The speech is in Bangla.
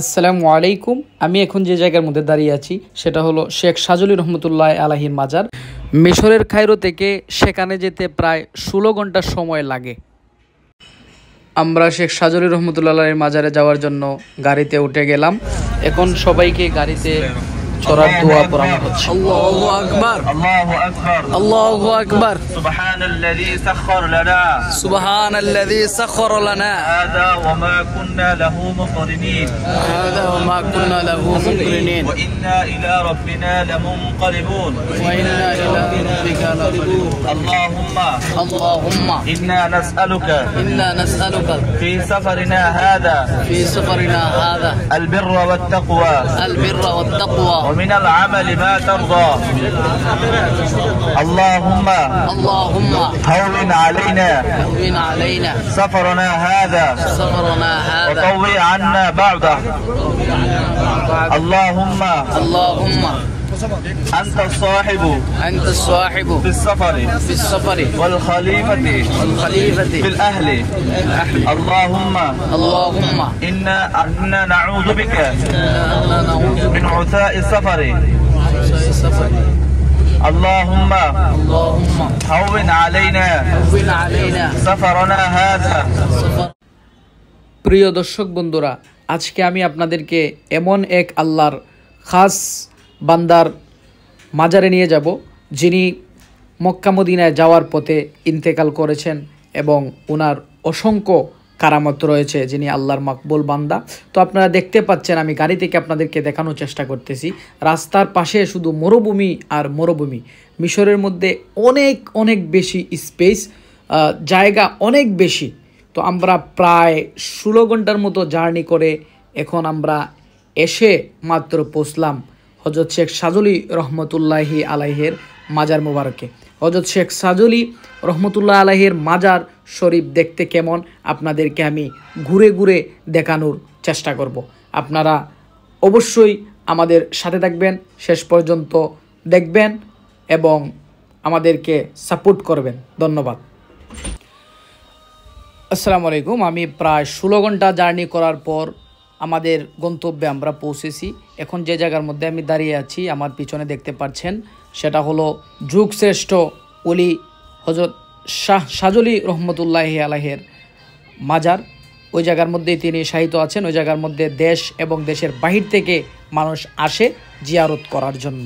আসসালামু আলাইকুম। আমি এখন যে জায়গার মধ্যে দাঁড়িয়ে আছি সেটা হলো শেখ সাজুলি রহমতুল্লাহ আলাহির মাজার। মিশরের কায়রো থেকে সেখানে যেতে প্রায় 16 ঘন্টা সময় লাগে। আমরা শেখ সাজুলি রহমতুল্লাহ আলাহির মাজারে যাওয়ার জন্য গাড়িতে উঠে গেলাম। এখন সবাইকে গাড়িতে চড়ার দোয়া পড়ানো হচ্ছে। আল্লাহু আকবার, আল্লাহু আকবার, আল্লাহু আকবার। সুবহানাল্লাযী সাখখারা লানা, সুবহানাল্লাযী সাখখারা লানা হাযা ওয়া মা কুন্না লাহু মুকরিনিন, হাযা ওয়া মা কুন্না লাহু মুকরিনিন, ওয়া ইন্না ইলা রাব্বিনা লামুনকালিবুন, ওয়া ইন্না ইলা রাব্বিকা লামুনকালিবুন। আল্লাহুম্মা, আল্লাহুম্মা ইন্না নাসআলুকা ফি সাফারিনা হাযা, ফি সাফারিনা হাযা আল বিররা ওয়াত তাকওয়া, আল বিররা ওয়াত তাকওয়া ومن العمل ما ترضى. اللهم هون علينا سفرنا هذا وطوي عنا بعده. اللهم أنت الصاحب في السفر والخليفة في الأهل. اللهم إنا نعوذ بك من عثاء السفر. اللهم هون علينا سفرنا هذا. প্রিয় দর্শক বন্ধুরা, আজকে আমি আপনাদেরকে এমন এক আল্লাহর খাস বান্দার মাজারে নিয়ে যাব, যিনি মক্কা মদিনায় যাওয়ার পথে ইন্তেকাল করেছেন এবং ওনার অসংখ্য কারামত রয়েছে, যিনি আল্লাহর মাকবুল বান্দা। তো আপনারা দেখতে পাচ্ছেন, আমি গাড়ি থেকে আপনাদেরকে দেখানোর চেষ্টা করতেছি। রাস্তার পাশে শুধু মরুভূমি আর মরুভূমি। মিশরের মধ্যে অনেক অনেক বেশি স্পেস, জায়গা অনেক বেশি। তো আমরা প্রায় 16 ঘন্টার মতো জার্নি করে এখন আমরা এসে মাত্র পৌঁছলাম হযরত শেখ সাজুলি রহমতুল্লাহি আলাইহের মাজার মুবারকে। হযরত শেখ সাজুলি রহমতুল্লাহ আলাইহের মাজার শরীফ দেখতে কেমন আপনাদেরকে আমি ঘুরে ঘুরে দেখানোর চেষ্টা করব। আপনারা অবশ্যই আমাদের সাথে থাকবেন, শেষ পর্যন্ত দেখবেন এবং আমাদেরকে সাপোর্ট করবেন। ধন্যবাদ। আসসালামু আলাইকুম। আমি প্রায় 16 ঘন্টা জার্নি করার পর আমাদের গন্তব্যে আমরা পৌঁছেছি। এখন যে জায়গার মধ্যে আমি দাঁড়িয়ে আছি, আমার পিছনে দেখতে পাচ্ছেন, সেটা হলো যুগশ্রেষ্ঠ ওলি হযরত সাজুলি রহমতুল্লাহি আলাইহির মাজার। ওই জায়গার মধ্যেই তিনি শায়িত আছেন। ওই জায়গার মধ্যে দেশ এবং দেশের বাহির থেকে মানুষ আসে জিয়ারত করার জন্য।